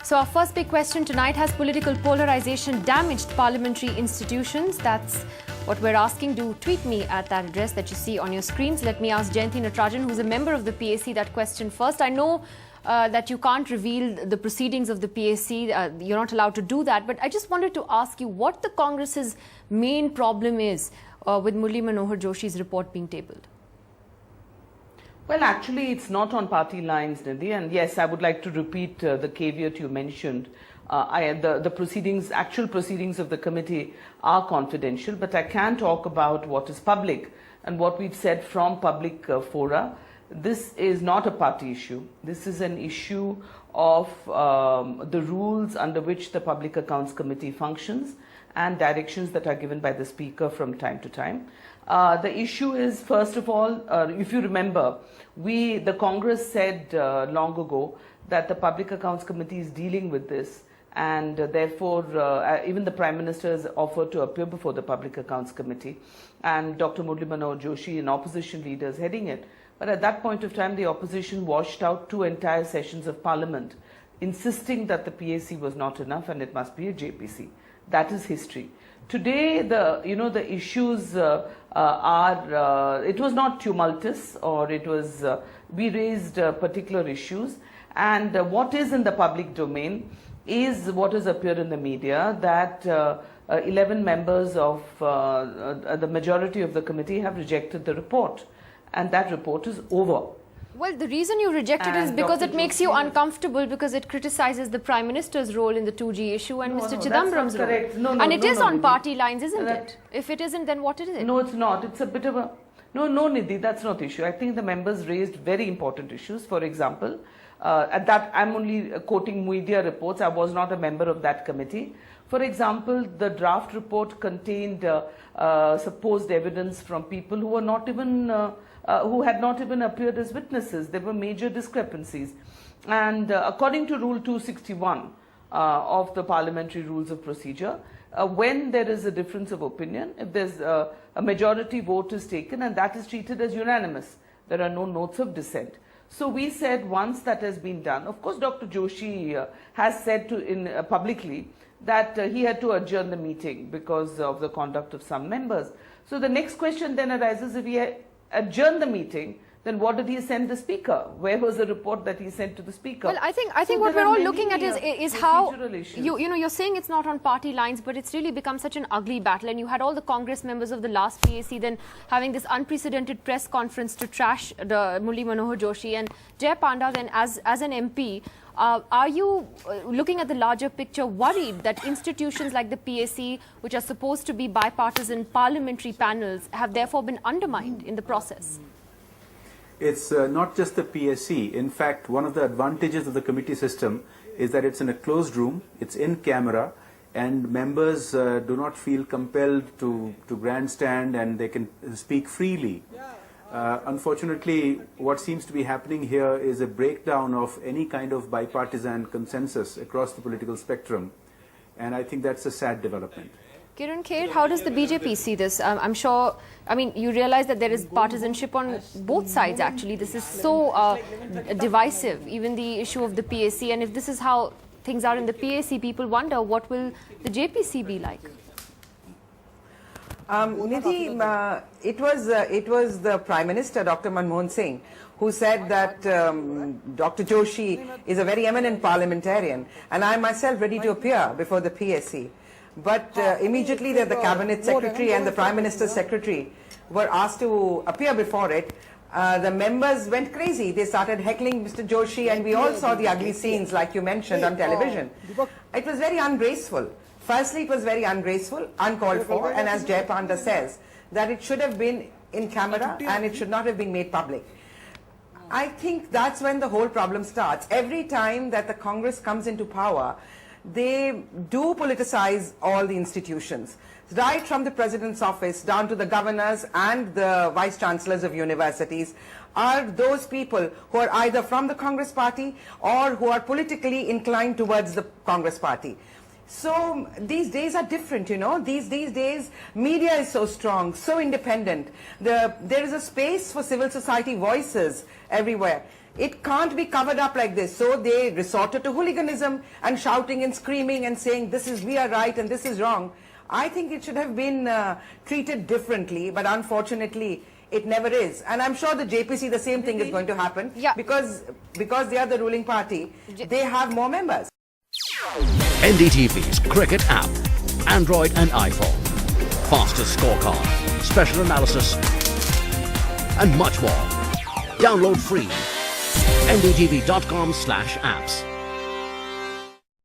So our first big question tonight: has political polarization damaged parliamentary institutions? That's what we're asking. Do tweet me at that address that you see on your screens. Let me ask Jayanti Natarajan, who's a member of the PAC, that question first. I know that you can't reveal the proceedings of the PAC. You're not allowed to do that. But I just wanted to ask you what the Congress's main problem is with Murli Manohar Joshi's report being tabled. Well, actually, it's not on party lines, Nidhi. And yes, I would like to repeat the caveat you mentioned. The proceedings, actual proceedings of the committee are confidential, but I can talk about what is public and what we've said from public fora. This is not a party issue. This is an issue of the rules under which the Public Accounts Committee functions and directions that are given by the Speaker from time to time. The issue is, first of all, if you remember, the Congress said long ago that the Public Accounts Committee is dealing with this, and therefore even the Prime Minister has offered to appear before the Public Accounts Committee, and Dr. Murli Manohar Joshi and opposition leaders heading it. But at that point of time, the opposition washed out 2 entire sessions of Parliament, insisting that the PAC was not enough and it must be a JPC. That is history. Today, the issues are, it was not tumultuous, or it was, we raised particular issues, and what is in the public domain is what has appeared in the media, that 11 members of the majority of the committee have rejected the report, and that report is over. Well, the reason you rejected it is because it makes you uncomfortable, because it criticizes the Prime Minister's role in the 2G issue and Mr. Chidambaram's role. And it is on party lines, isn't it? If it isn't, then what is it? No, it's not. It's a bit of a... No, Nidhi, that's not the issue. I think the members raised very important issues. For example, at that, I'm only quoting media reports. I was not a member of that committee. For example, the draft report contained supposed evidence from people who were not even... who had not even appeared as witnesses. There were major discrepancies. And according to Rule 261 of the Parliamentary Rules of Procedure, when there is a difference of opinion, if there's a majority vote is taken, and that is treated as unanimous, there are no notes of dissent. So we said once that has been done, of course Dr. Joshi has said publicly that he had to adjourn the meeting because of the conduct of some members. So the next question then arises, if he adjourn the meeting, then what did he send the Speaker? Where was the report that he sent to the Speaker? Well, I think what we're all looking at is how you're saying it's not on party lines, but it's really become such an ugly battle. And you had all the Congress members of the last PAC then having this unprecedented press conference to trash the Murli Manohar Joshi, and Jay Panda then as an MP. Are you, looking at the larger picture, worried that institutions like the PAC, which are supposed to be bipartisan parliamentary panels, have therefore been undermined in the process? It's not just the PAC. In fact, one of the advantages of the committee system is that it's in a closed room, it's in camera, and members do not feel compelled to grandstand, and they can speak freely. Unfortunately, what seems to be happening here is a breakdown of any kind of bipartisan consensus across the political spectrum, and I think that's a sad development. Kiran Kher, how does the BJP see this? I'm sure, I mean, you realize that there is partisanship on both sides actually. This is so divisive, even the issue of the PAC, and if this is how things are in the PAC, people wonder what will the JPC be like? Nidhi, it was the Prime Minister, Dr. Manmohan Singh, who said that Dr. Joshi is a very eminent parliamentarian, and I myself ready to appear before the PAC. But immediately the Cabinet Secretary and the Prime Minister's Secretary were asked to appear before it. The members went crazy. They started heckling Mr. Joshi, and we all saw the ugly scenes like you mentioned on television. It was very ungraceful. Firstly, it was very ungraceful, uncalled for, and as Jay Panda says, that it should have been in camera and it should not have been made public. I think that's when the whole problem starts. Every time that the Congress comes into power, they do politicize all the institutions, right from the President's office down to the governors and the vice chancellors of universities are those people who are either from the Congress party or who are politically inclined towards the Congress party. So these days are different, you know. These days, media is so strong, so independent. There is a space for civil society voices everywhere. It can't be covered up like this. So they resorted to hooliganism and shouting and screaming and saying we are right and this is wrong. I think it should have been treated differently, but unfortunately it never is. And I'm sure the JPC, the same thing is going to happen, because they are the ruling party, they have more members. NDTV's cricket app, Android and iPhone. Fastest scorecard, special analysis, and much more. Download free. ndtv.com/apps.